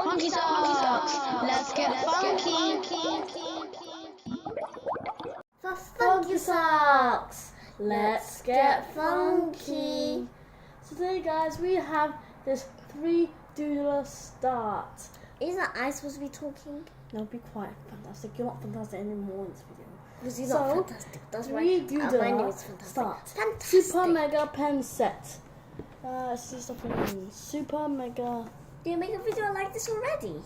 Funky socks. Let's get funky. The funky socks. Let's get funky. So today, guys, we have this 3Doodler start. Isn't I supposed to be talking? No, be quiet, fantastic. You're not fantastic anymore in this video. Because you're not fantastic. That's why 3Doodler my name is fantastic. start. Fantastic. Super mega pen set. See stuff in super mega. Did you make a video like this already?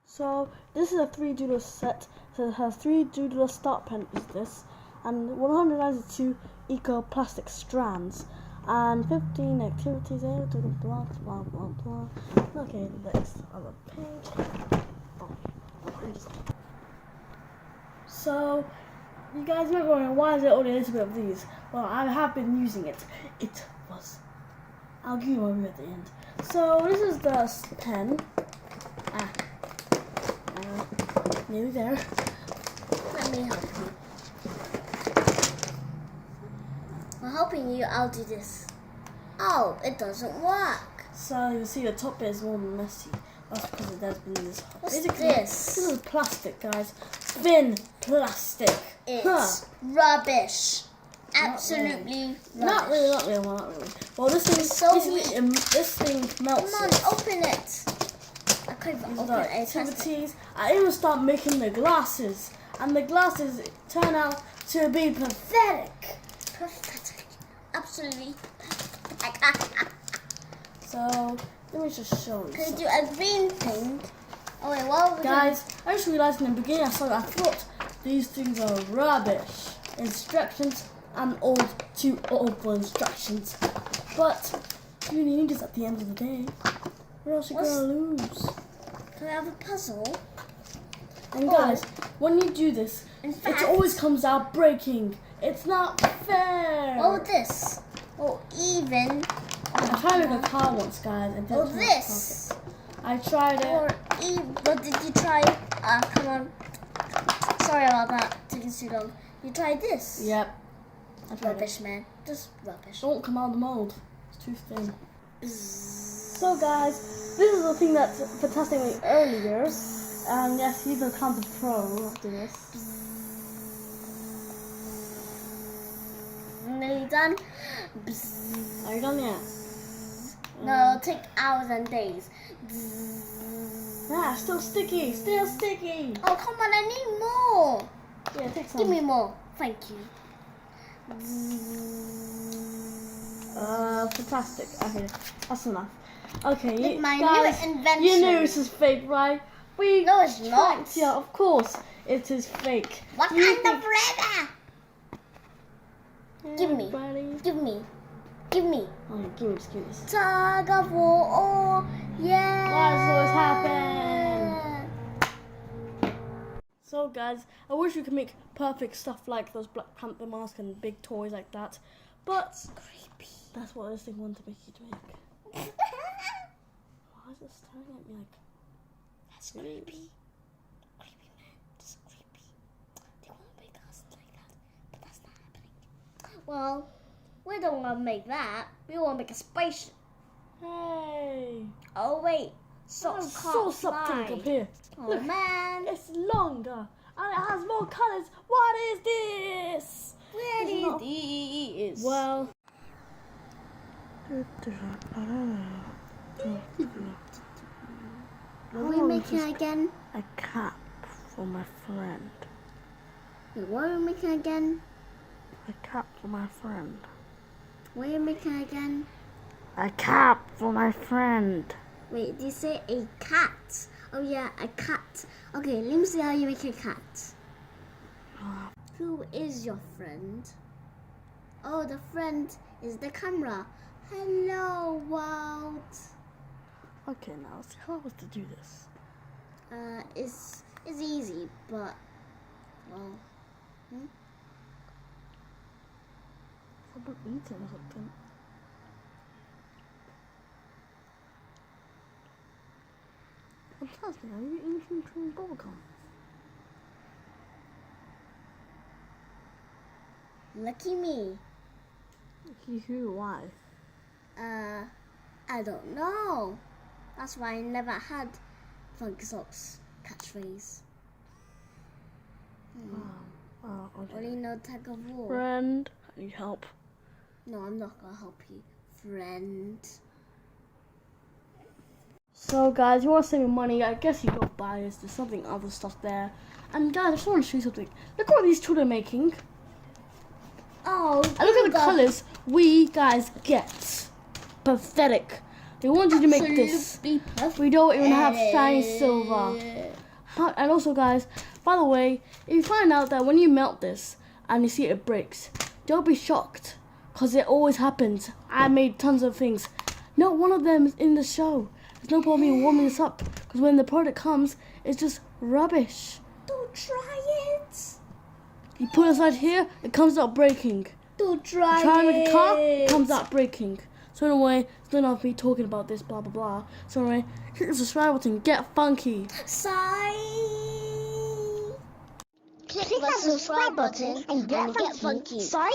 So this is a 3Doodler set. So it has 3Doodler start pen is this, and 192 eco plastic strands, and 15 activities. Blah blah blah blah blah. Okay, next other page. So you guys might be wondering, why is there only a little bit of these? Well, I have been using it. I'll give you my review at the end. So this is the pen. Nearly there. Let me help you. I'm helping you. I'll do this. Oh, it doesn't work. So you see the top bit is more messy. That's because it has been this. What's Basically, this? This is plastic, guys. Thin plastic. It's rubbish. Absolutely rubbish. Not really. Well, this thing So basically this thing melts. Come on, open it. I couldn't even open it. Activities. I even start making the glasses, and the glasses turn out to be pathetic. Pathetic. Absolutely. So let me just show you. Can you do a green thing? Oh wait, what are we Guys, I just realised in the beginning I thought these things are rubbish. Instructions and too old for instructions. But you need this at the end of the day. Or else you're gonna lose. Can I have a puzzle? And guys, when you do this, it always comes out breaking. It's not fair. Oh, this. Oh, even. I tried to make a car once, guys. And Oh, this. I tried it. Or even. What did you try? Come on. Sorry about that. Taking too long. You tried this? Yep. I tried Rubbish, man. Just rubbish. Don't come out of the mold. It's too thin. So guys, this is the thing that's fantastic made earlier. And yes, you can count the pro after this. Nearly done. Are you done yet? No, it'll take hours and days. Yeah, still sticky. Oh, come on, I need more. Yeah, take some. Give me more. Thank you. Fantastic. Okay, that's enough. Okay, With my guys, new invention. you knew this is fake, right? No, it's not. Yeah, of course, it is fake. What kind of forever? Give me. Give me. Give me. Oh, give me this. Tug of war. Oh, yeah. Why does this always happen? So, guys, I wish we could make perfect stuff like those Black Panther masks and big toys like that. But Creepy. that's what this thing wanted to make you to make. Why is it staring at me like? That's creepy. Creepy, man. Just creepy. They want to make us like that, but that's not happening. Well, we don't want to make that. We want to make a spaceship. Hey! Oh, wait. I Socks saw can't something fly. up here. Oh, Look, man. it's longer and it has more colours. What is this? Where is these? Well. Are we making again? A cap for my friend. Wait, what are we making again? A cap for my friend. What are you making again? A cap for my friend. Wait, did you say a cat? Oh yeah, a cat. Okay, let me see how you make a cat. Who is your friend? Oh, the friend is the camera. Hello, world. Okay, now let's see how I was to do this. It's easy, but well. Someone eating or something. I'm asking, are you eating chewing bubblegum? Lucky me. Who? Why? I don't know. That's why I never had Funky Socks catchphrase. Oh, okay. Only know tug of war. Friend, I need help. No, I'm not gonna help you, friend. So guys, you want to save your money, I guess you go buy this. There's something other stuff there. And guys, I just want to show you something. Look what these children are making. Oh, And look at the colours we guys get. Pathetic. They want you to make this. We don't even have shiny silver. And also guys, by the way, if you find out that when you melt this and you see it breaks, don't be shocked. Because it always happens. I made tons of things. Not one of them is in the show. There's no point in me warming this up. Because when the product comes, it's just rubbish. Don't try it. You put it inside here, it comes out breaking. Don't try Try to make a car, it comes out breaking. So anyway, it's not enough me talking about this, blah blah blah. So anyway, hit the subscribe button, get funky. Sigh. Click the subscribe button and get funky. Sorry?